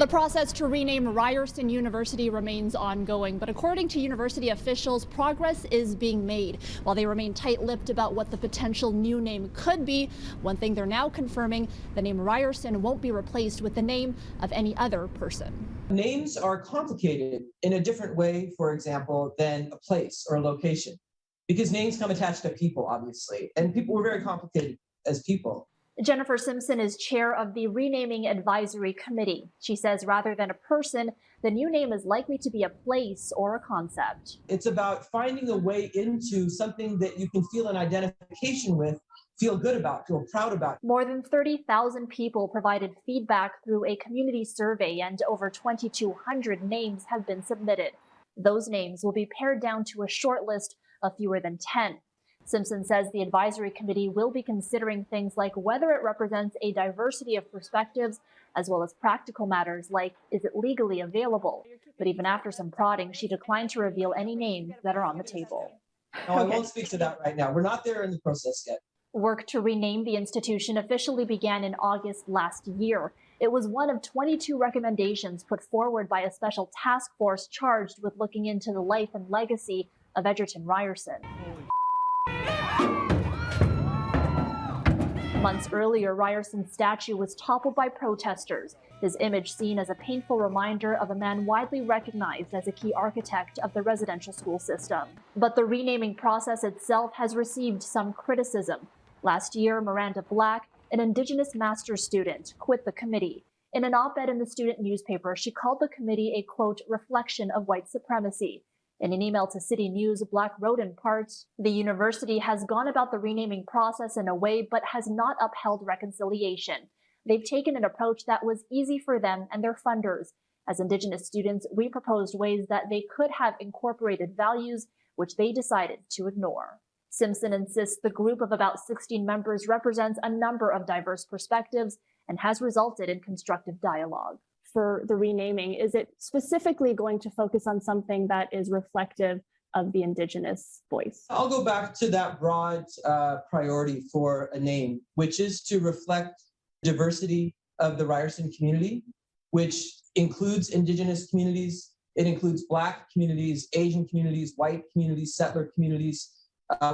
The process to rename Ryerson University remains ongoing, but according to university officials, progress is being made. While they remain tight-lipped about what the potential new name could be, one thing they're now confirming, the name Ryerson won't be replaced with the name of any other person. Names are complicated in a different way, for example, than a place or a location, because names come attached to people, obviously, and people were very complicated as people. Jennifer Simpson is chair of the Renaming Advisory Committee. She says rather than a person, the new name is likely to be a place or a concept. It's about finding a way into something that you can feel an identification with, feel good about, feel proud about. More than 30,000 people provided feedback through a community survey, and over 2,200 names have been submitted. Those names will be pared down to a short list of fewer than 10. Simpson says the advisory committee will be considering things like whether it represents a diversity of perspectives, as well as practical matters like, is it legally available? But even after some prodding, she declined to reveal any names that are on the table. No, I won't speak to that right now. We're not there in the process yet. Work to rename the institution officially began in August last year. It was one of 22 recommendations put forward by a special task force charged with looking into the life and legacy of Edgerton Ryerson. Months earlier, Ryerson's statue was toppled by protesters, his image seen as a painful reminder of a man widely recognized as a key architect of the residential school system. But the renaming process itself has received some criticism. Last year, Miranda Black, an Indigenous master's student, quit the committee. In an op-ed in the student newspaper, she called the committee a, quote, reflection of white supremacy. In an email to CityNews, Black wrote in part, the university has gone about the renaming process in a way but has not upheld reconciliation. They've taken an approach that was easy for them and their funders. As Indigenous students, we proposed ways that they could have incorporated values which they decided to ignore. Simpson insists the group of about 16 members represents a number of diverse perspectives and has resulted in constructive dialogue. For the renaming, is it specifically going to focus on something that is reflective of the Indigenous voice? I'll go back to that broad priority for a name, which is to reflect diversity of the Ryerson community, which includes Indigenous communities. It includes Black communities, Asian communities, white communities, settler communities.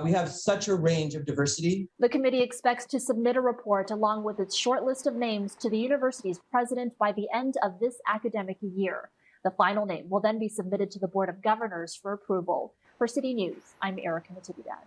We have such a range of diversity. The committee expects to submit a report along with its short list of names to the university's president by the end of this academic year. The final name will then be submitted to the Board of Governors for approval. For City News, I'm Erica Natividad.